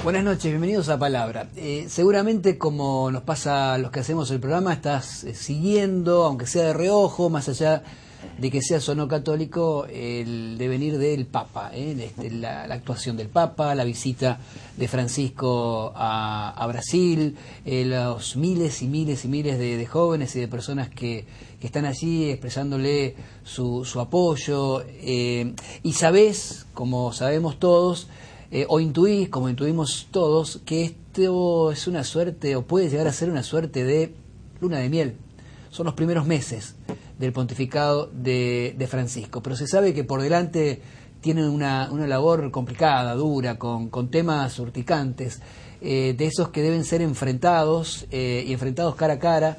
Buenas noches, bienvenidos a Palabra. Seguramente, como nos pasa a los que hacemos el programa, estás siguiendo, aunque sea de reojo, más allá de que seas o no católico, el devenir del Papa, la actuación del Papa, la visita de Francisco a Brasil, los miles y miles y miles de jóvenes y de personas que están allí expresándole su apoyo, y sabés, como sabemos todos, o intuís, como intuimos todos, que esto es una suerte, o puede llegar a ser una suerte de luna de miel. Son los primeros meses del pontificado de Francisco, pero se sabe que por delante tienen una labor complicada, dura, con temas urticantes, de esos que deben ser enfrentados, y enfrentados cara a cara,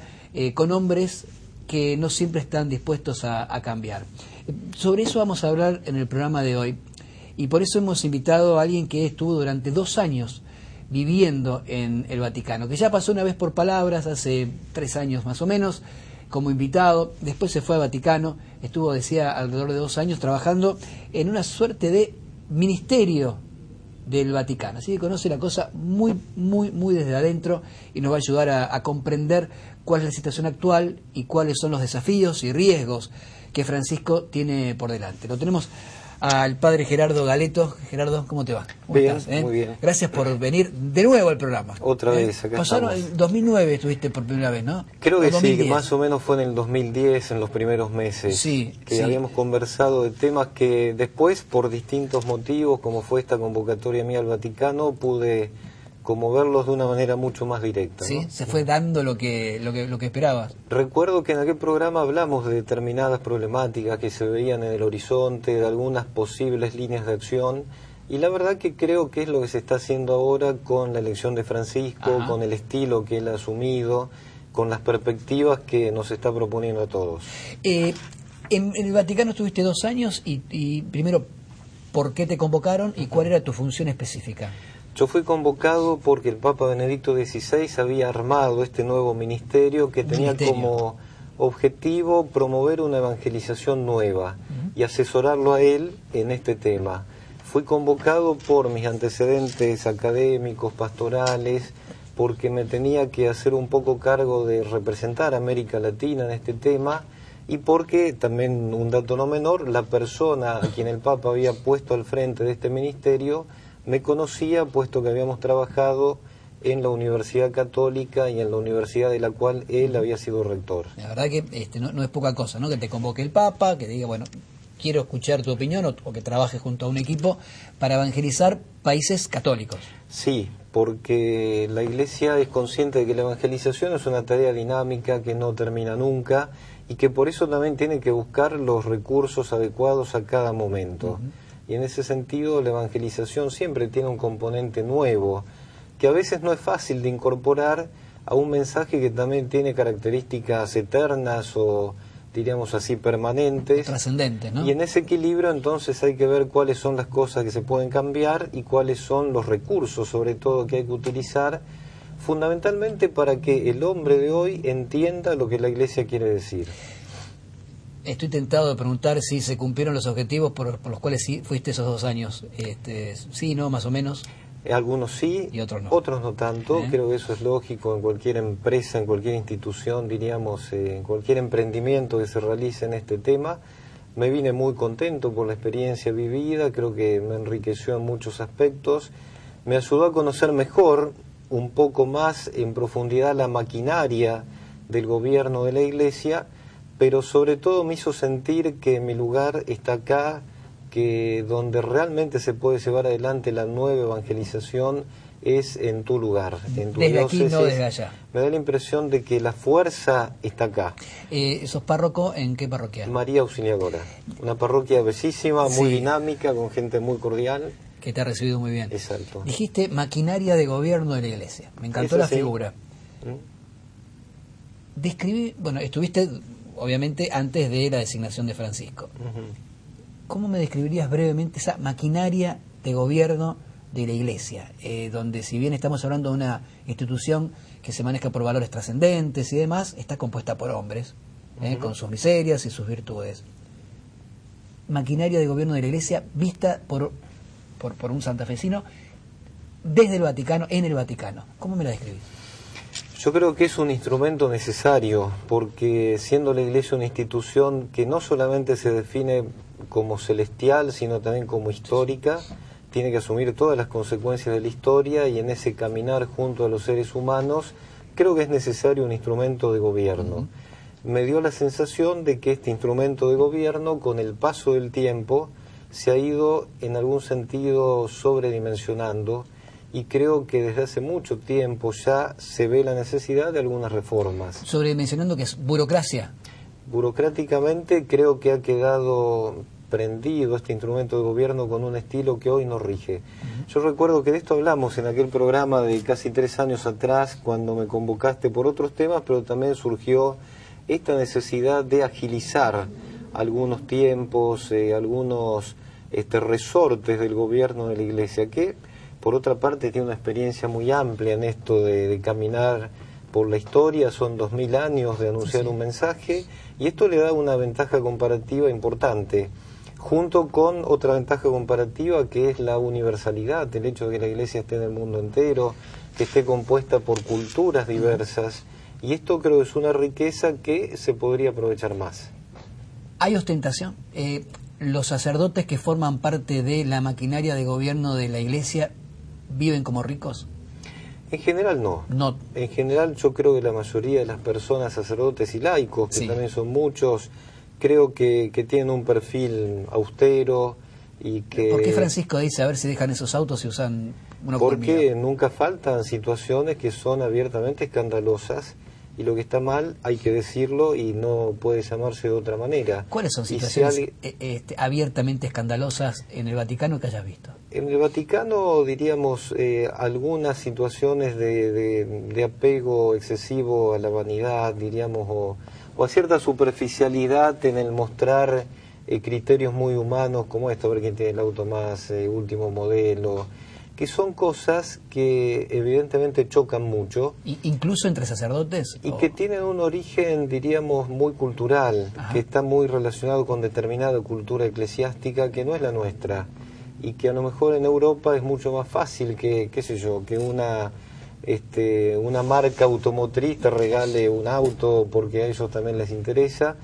con hombres que no siempre están dispuestos a cambiar. Sobre eso vamos a hablar en el programa de hoy. Y por eso hemos invitado a alguien que estuvo durante 2 años viviendo en el Vaticano, que ya pasó una vez por Palabras, hace 3 años más o menos, como invitado. Después se fue al Vaticano, estuvo, decía, alrededor de 2 años trabajando en una suerte de ministerio del Vaticano. Así que conoce la cosa muy, muy, muy desde adentro y nos va a ayudar a comprender cuál es la situación actual y cuáles son los desafíos y riesgos que Francisco tiene por delante. Lo tenemos al padre Gerardo Galeto. Gerardo, ¿cómo te va? ¿Cómo bien, estás? muy bien. Gracias por venir de nuevo al programa. Otra vez, acá Pasaron, estamos. En 2009 estuviste por primera vez, ¿no? Creo que 2010. sí, que más o menos fue en el 2010, en los primeros meses, sí, que sí. habíamos conversado de temas que después, por distintos motivos, como fue esta convocatoria mía al Vaticano, pude como verlos de una manera mucho más directa. Sí, ¿no? se fue dando lo que esperabas. Recuerdo que en aquel programa hablamos de determinadas problemáticas que se veían en el horizonte, de algunas posibles líneas de acción, y la verdad que creo que es lo que se está haciendo ahora con la elección de Francisco, Ajá. con el estilo que él ha asumido, con las perspectivas que nos está proponiendo a todos. En el Vaticano estuviste 2 años y primero, ¿por qué te convocaron y cuál era tu función específica? Yo fui convocado porque el Papa Benedicto XVI había armado este nuevo ministerio que tenía como objetivo promover una evangelización nueva y asesorarlo a él en este tema. Fui convocado por mis antecedentes académicos, pastorales, porque me tenía que hacer un poco cargo de representar a América Latina en este tema, y porque, también un dato no menor, la persona a quien el Papa había puesto al frente de este ministerio me conocía, puesto que habíamos trabajado en la Universidad Católica y en la universidad de la cual él había sido rector. La verdad que no es poca cosa, ¿no? Que te convoque el Papa, que te diga, bueno, quiero escuchar tu opinión, o que trabajes junto a un equipo para evangelizar países católicos. Sí, porque la Iglesia es consciente de que la evangelización es una tarea dinámica que no termina nunca y que por eso también tiene que buscar los recursos adecuados a cada momento. Y en ese sentido la evangelización siempre tiene un componente nuevo, que a veces no es fácil de incorporar a un mensaje que también tiene características eternas o, diríamos así, permanentes. Trascendentes, ¿no? Y en ese equilibrio entonces hay que ver cuáles son las cosas que se pueden cambiar y cuáles son los recursos, sobre todo, que hay que utilizar, fundamentalmente para que el hombre de hoy entienda lo que la Iglesia quiere decir. Estoy tentado de preguntar si se cumplieron los objetivos por los cuales sí fuiste esos 2 años. Sí, ¿no? Más o menos. Algunos sí, y otros no tanto. Creo que eso es lógico en cualquier empresa, en cualquier institución, diríamos, en cualquier emprendimiento que se realice en este tema. Me vine muy contento por la experiencia vivida, creo que me enriqueció en muchos aspectos, me ayudó a conocer mejor, un poco más en profundidad, la maquinaria del gobierno de la Iglesia, pero sobre todo me hizo sentir que mi lugar está acá, que donde realmente se puede llevar adelante la nueva evangelización es en tu lugar, en tu desde diócesis. Aquí, no desde allá. Me da la impresión de que la fuerza está acá. ¿Sos párroco en qué parroquia? María Auxiliadora, una parroquia bellísima, muy dinámica, con gente muy cordial. Que te ha recibido muy bien. Exacto. Dijiste maquinaria de gobierno de la Iglesia. Me encantó la figura. Describí, bueno, estuviste obviamente antes de la designación de Francisco. ¿Cómo me describirías brevemente esa maquinaria de gobierno de la Iglesia? Donde, si bien estamos hablando de una institución que se maneja por valores trascendentes y demás, está compuesta por hombres, con sus miserias y sus virtudes. Maquinaria de gobierno de la Iglesia vista por un santafesino. desde el Vaticano, en el Vaticano. ¿Cómo me la describís? Yo creo que es un instrumento necesario, porque siendo la Iglesia una institución que no solamente se define como celestial, sino también como histórica, tiene que asumir todas las consecuencias de la historia, y en ese caminar junto a los seres humanos, creo que es necesario un instrumento de gobierno. Me dio la sensación de que este instrumento de gobierno, con el paso del tiempo, se ha ido en algún sentido sobredimensionando, y creo que desde hace mucho tiempo ya se ve la necesidad de algunas reformas. Sobredimensionando, que es burocracia. Burocráticamente creo que ha quedado prendido este instrumento de gobierno con un estilo que hoy no rige. Yo recuerdo que de esto hablamos en aquel programa de casi 3 años atrás, cuando me convocaste por otros temas, pero también surgió esta necesidad de agilizar algunos tiempos, algunos resortes del gobierno de la Iglesia, que por otra parte tiene una experiencia muy amplia en esto de caminar por la historia. Son 2000 años de anunciar un mensaje, y esto le da una ventaja comparativa importante, junto con otra ventaja comparativa que es la universalidad, el hecho de que la Iglesia esté en el mundo entero, que esté compuesta por culturas diversas, y esto creo que es una riqueza que se podría aprovechar más. ¿Hay ostentación? ¿Los sacerdotes que forman parte de la maquinaria de gobierno de la Iglesia viven como ricos? En general no. En general yo creo que la mayoría de las personas, sacerdotes y laicos, que también son muchos, creo que tienen un perfil austero y que... ¿Por qué Francisco dice a ver si dejan esos autos y usan uno por vida? Porque nunca faltan situaciones que son abiertamente escandalosas, y lo que está mal hay que decirlo y no puede llamarse de otra manera. ¿Cuáles son situaciones abiertamente escandalosas en el Vaticano que hayas visto? En el Vaticano, diríamos, algunas situaciones de apego excesivo a la vanidad, diríamos, o a cierta superficialidad en el mostrar criterios muy humanos, como esto, ver quién tiene el auto más último modelo, que son cosas que evidentemente chocan mucho. ¿Incluso entre sacerdotes? Y que tienen un origen, diríamos, muy cultural, que está muy relacionado con determinada cultura eclesiástica que no es la nuestra, y que a lo mejor en Europa es mucho más fácil que, qué sé yo, que una marca automotriz te regale un auto porque a ellos también les interesa.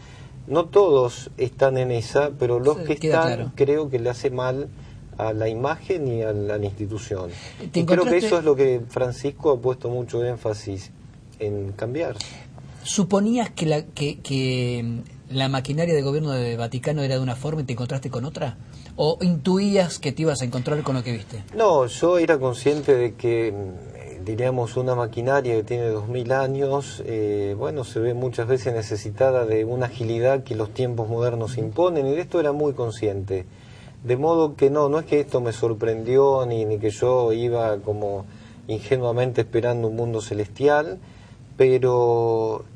No todos están en esa, pero los que están, claro, creo que le hace mal a la imagen y a la institución. Y creo que eso es lo que Francisco ha puesto mucho énfasis en cambiar. ¿Suponías que la maquinaria de gobierno del Vaticano era de una forma y te encontraste con otra? ¿O intuías que te ibas a encontrar con lo que viste? No, yo era consciente de que, diríamos, una maquinaria que tiene 2000 años, bueno, se ve muchas veces necesitada de una agilidad que los tiempos modernos imponen, y de esto era muy consciente. De modo que no es que esto me sorprendió, ni que yo iba como ingenuamente esperando un mundo celestial, pero,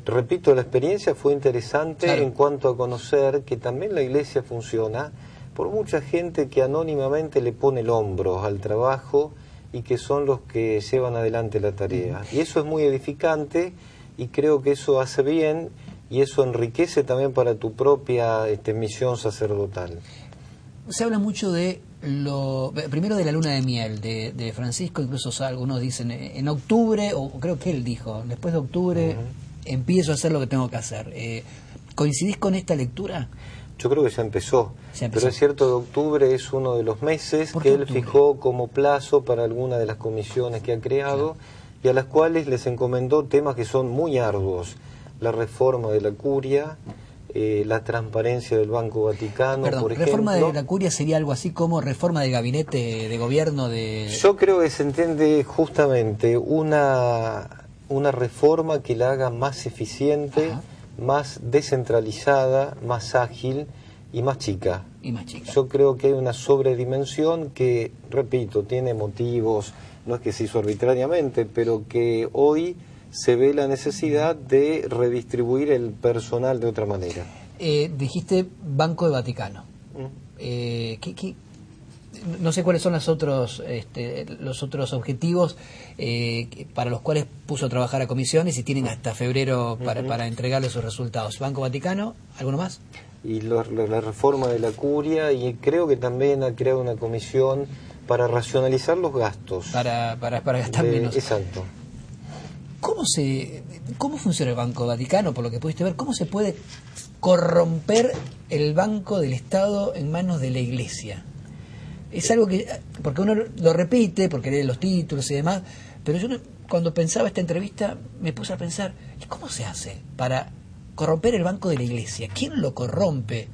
repito, la experiencia fue interesante, claro, en cuanto a conocer que también la Iglesia funciona por mucha gente que anónimamente le pone el hombro al trabajo y que son los que llevan adelante la tarea. Y eso es muy edificante, y creo que eso hace bien, y eso enriquece también para tu propia misión sacerdotal. Se habla mucho primero de la luna de miel de Francisco, incluso algunos dicen en octubre, o creo que él dijo, después de octubre empiezo a hacer lo que tengo que hacer. ¿Coincidís con esta lectura? Yo creo que ya empezó, pero es cierto que octubre es uno de los meses que él fijó como plazo para alguna de las comisiones que ha creado, y a las cuales les encomendó temas que son muy arduos: la reforma de la curia, la transparencia del Banco Vaticano, por ejemplo. ¿Reforma de la curia sería algo así como reforma del gabinete de gobierno de...? Yo creo que se entiende justamente una reforma que la haga más eficiente, más descentralizada, más ágil y más chica. Yo creo que hay una sobredimensión que, repito, tiene motivos, no es que se hizo arbitrariamente, pero que hoy se ve la necesidad de redistribuir el personal de otra manera. Dijiste Banco de Vaticano. No sé cuáles son los otros objetivos para los cuales puso a trabajar a comisiones, y tienen hasta febrero para entregarle sus resultados. Banco Vaticano, ¿alguno más? Y la reforma de la curia, y creo que también ha creado una comisión para racionalizar los gastos. Para gastar menos. Exacto. ¿Cómo funciona el Banco Vaticano, por lo que pudiste ver? ¿Cómo se puede corromper el Banco del Estado en manos de la Iglesia? Es algo que, porque uno lo repite, porque lee los títulos y demás, pero yo cuando pensaba esta entrevista me puse a pensar, ¿y cómo se hace para corromper el Banco de la Iglesia? ¿Quién lo corrompe?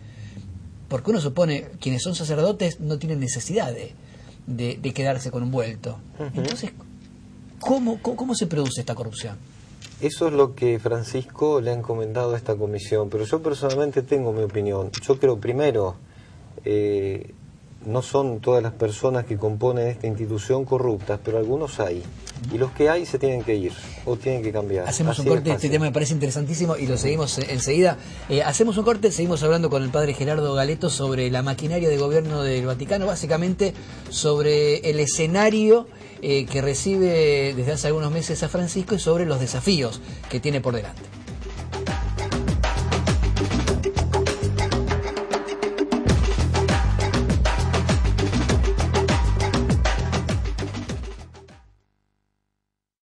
Porque uno supone, quienes son sacerdotes no tienen necesidad de quedarse con un vuelto. Entonces, ¿cómo se produce esta corrupción? Eso es lo que Francisco le ha encomendado a esta comisión, pero yo personalmente tengo mi opinión. Yo creo, primero, no son todas las personas que componen esta institución corruptas, pero algunos hay. Y los que hay se tienen que ir o tienen que cambiar. Hacemos un corte, este tema me parece interesantísimo y lo seguimos enseguida. Hacemos un corte, seguimos hablando con el padre Gerardo Galeto sobre la maquinaria de gobierno del Vaticano, básicamente sobre el escenario que recibe desde hace algunos meses a Francisco y sobre los desafíos que tiene por delante.